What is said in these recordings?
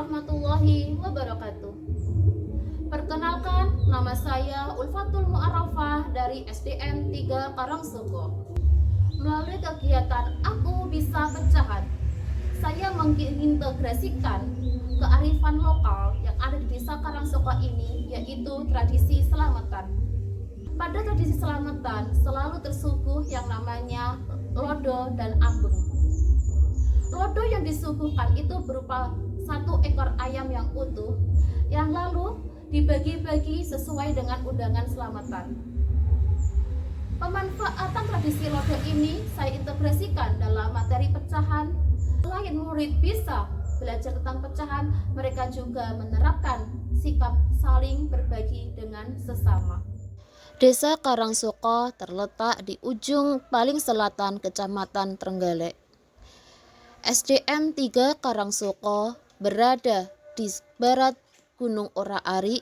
warahmatullahi wabarakatuh. Perkenalkan, nama saya Ulfatul Mu'arrafah dari SDN 3 Karangsoko. Melalui kegiatan Aku Bisa Pecahan, saya mengintegrasikan kearifan lokal yang ada di Desa Karangsoko ini, yaitu tradisi selamatan. Pada tradisi selamatan selalu tersuguh yang namanya lodo dan ambeng. Lodo yang disuguhkan itu berupa satu ekor ayam yang utuh, yang lalu dibagi-bagi sesuai dengan undangan selamatan. Pemanfaatan tradisi lodo ini saya integrasikan dalam materi pecahan. Selain murid bisa belajar tentang pecahan, mereka juga menerapkan sikap saling berbagi dengan sesama. Desa Karangsoko terletak di ujung paling selatan Kecamatan Trenggalek. SDN 3 Karangsoko berada di barat Gunung Ora-Ari,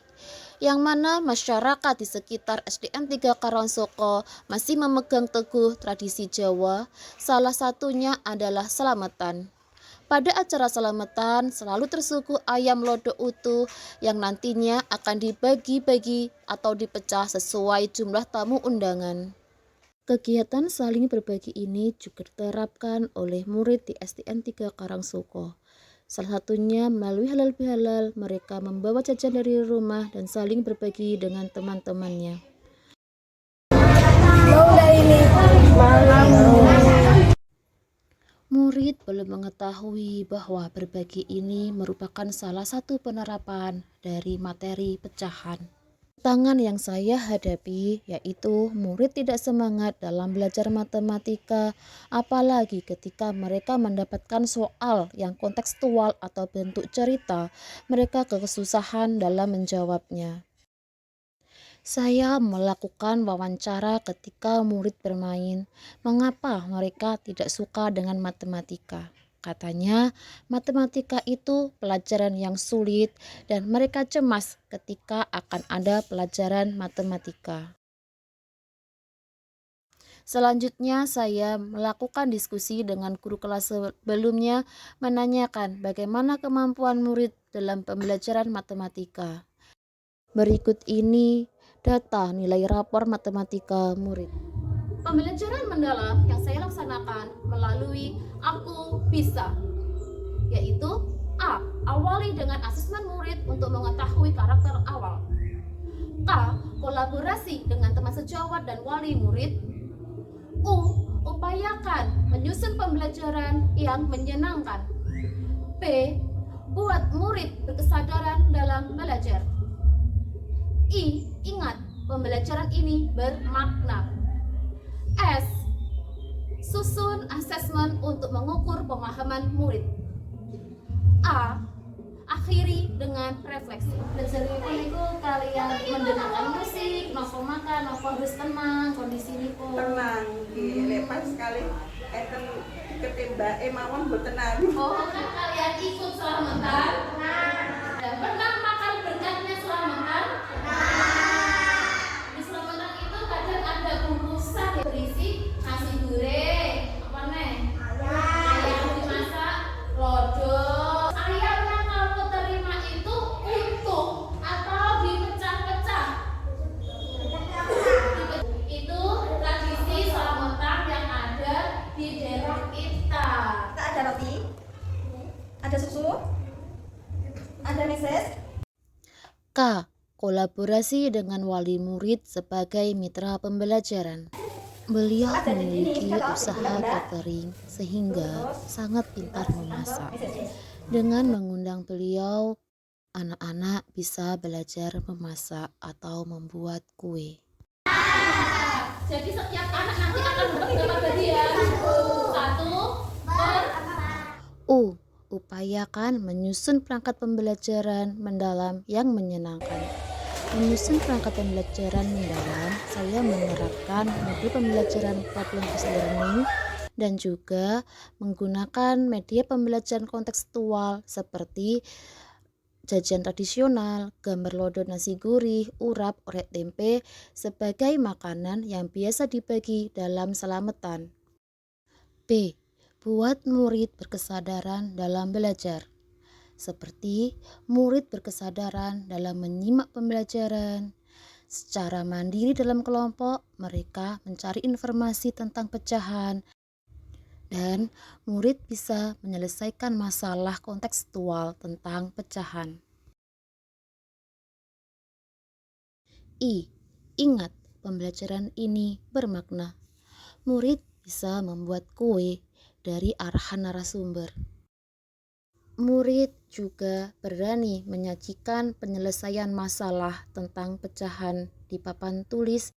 yang mana masyarakat di sekitar SDN 3 Karangsoko masih memegang teguh tradisi Jawa, salah satunya adalah selamatan. Pada acara selamatan selalu tersuguh ayam lodo utuh yang nantinya akan dibagi-bagi atau dipecah sesuai jumlah tamu undangan. Kegiatan saling berbagi ini juga diterapkan oleh murid di SDN 3 Karangsoko. Salah satunya melalui halal bihalal, mereka membawa jajan dari rumah dan saling berbagi dengan teman-temannya. Murid belum mengetahui bahwa berbagi ini merupakan salah satu penerapan dari materi pecahan. Tantangan yang saya hadapi yaitu murid tidak semangat dalam belajar matematika, apalagi ketika mereka mendapatkan soal yang kontekstual atau bentuk cerita, mereka kesusahan dalam menjawabnya. Saya melakukan wawancara ketika murid bermain, mengapa mereka tidak suka dengan matematika. Katanya, matematika itu pelajaran yang sulit dan mereka cemas ketika akan ada pelajaran matematika. Selanjutnya, saya melakukan diskusi dengan guru kelas sebelumnya, menanyakan bagaimana kemampuan murid dalam pembelajaran matematika. Berikut ini data nilai rapor matematika murid. Pembelajaran mendalam yang saya laksanakan melalui Aku Bisa, yaitu A. Awali dengan asesmen murid untuk mengetahui karakter awal. K. Kolaborasi dengan teman sejawat dan wali murid. U. Upayakan menyusun pembelajaran yang menyenangkan. P. Buat murid berkesadaran dalam belajar. I. Ingat, pembelajaran ini bermakna. S. Susun asesmen untuk mengukur pemahaman murid. A. Akhiri dengan refleksi. Belajar itu kalian mendengarkan musik, nopo makan, nopo harus tenang, kondisi ini tenang, lepas sekali ketembak mawon tenang. Oh, kan kalian ikut selamatan? Dan pernah makan berkatnya selamatan? Di selamatan itu kadang ada bungkusan berisi nasi goreng, apa nih? Ayam dimasak, lodo. Ayamnya kamu terima itu utuh atau dipecah-pecah? Itu tradisi selamatan yang ada di daerah kita. Ada roti, ada susu, ada meses. K. Kolaborasi dengan wali murid sebagai mitra pembelajaran. Beliau memiliki usaha catering sehingga sangat pintar memasak. Dengan mengundang beliau, anak-anak bisa belajar memasak atau membuat kue. Jadi setiap anak nanti akan berapa bagian? Satu per U. Upayakan menyusun perangkat pembelajaran mendalam yang menyenangkan. Menyusun perangkat pembelajaran mendalam, saya menerapkan metode pembelajaran problem-based learning dan juga menggunakan media pembelajaran kontekstual seperti jajan tradisional, gambar lodo nasi gurih, urap, orek tempe sebagai makanan yang biasa dibagi dalam selamatan. B. Buat murid berkesadaran dalam belajar. seperti murid berkesadaran dalam menyimak pembelajaran. Secara mandiri dalam kelompok, mereka mencari informasi tentang pecahan, dan murid bisa menyelesaikan masalah kontekstual tentang pecahan. Ingat, pembelajaran ini bermakna. Murid bisa membuat kue dari arahan narasumber. Murid juga berani menyajikan penyelesaian masalah tentang pecahan di papan tulis,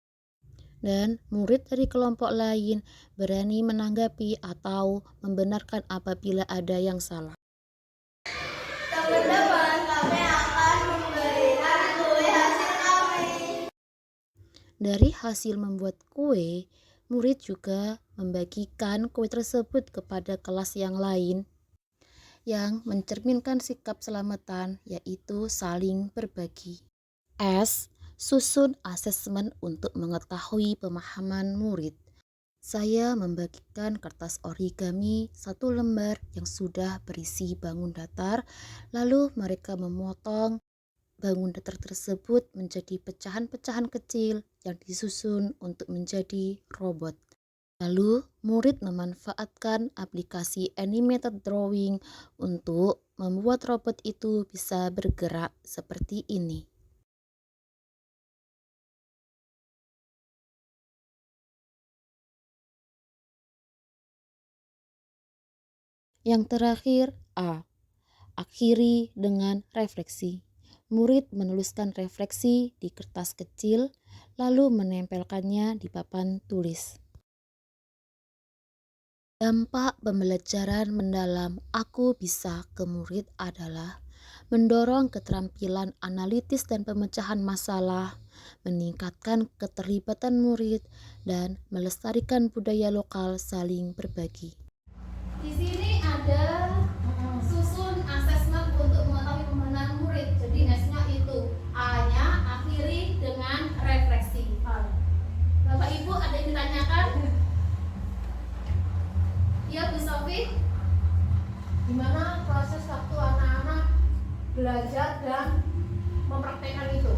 dan murid dari kelompok lain berani menanggapi atau membenarkan apabila ada yang salah. Teman-teman, kami akan memberikan kue hasil kami. Dari hasil membuat kue, murid juga membagikan kue tersebut kepada kelas yang lain, yang mencerminkan sikap selamatan, yaitu saling berbagi. Susun asesmen untuk mengetahui pemahaman murid. Saya membagikan kertas origami 1 lembar yang sudah berisi bangun datar, lalu mereka memotong bangun datar tersebut menjadi pecahan-pecahan kecil yang disusun untuk menjadi robot. Lalu, murid memanfaatkan aplikasi animated drawing untuk membuat robot itu bisa bergerak seperti ini. Yang terakhir, akhiri dengan refleksi. Murid menuliskan refleksi di kertas kecil, lalu menempelkannya di papan tulis. Dampak pembelajaran mendalam Aku Bisa ke murid adalah mendorong keterampilan analitis dan pemecahan masalah, meningkatkan keterlibatan murid, dan melestarikan budaya lokal saling berbagi. Di sini ada susun asesmen untuk mengetahui pemahaman murid. Jadi S-nya itu, A-nya akhiri dengan refleksi. Bapak Ibu ada yang ditanyakan? Ya, Bu Sofi. Gimana proses waktu anak-anak belajar dan mempraktekkan itu?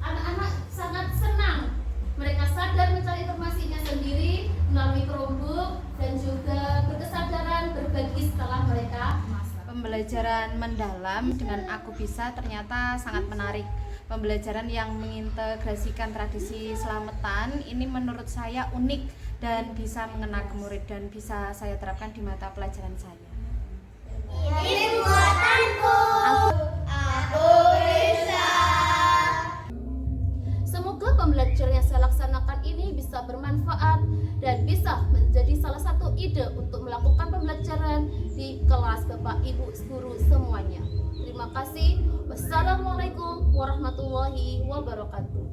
Anak-anak sangat senang. Mereka sadar mencari informasinya sendiri melalui Chromebook dan juga berkesadaran berbagi setelah mereka masak. Pembelajaran mendalam dengan Aku Bisa ternyata sangat menarik. Pembelajaran yang mengintegrasikan tradisi selamatan ini menurut saya unik dan bisa mengena ke murid dan bisa saya terapkan di mata pelajaran saya. Ini buatanku. Aku bisa. Semoga pembelajaran yang saya laksanakan ini bisa bermanfaat dan bisa menjadi salah satu ide untuk melakukan pembelajaran di kelas Bapak Ibu guru semuanya. Terima kasih. Wassalamualaikum warahmatullahi wabarakatuh.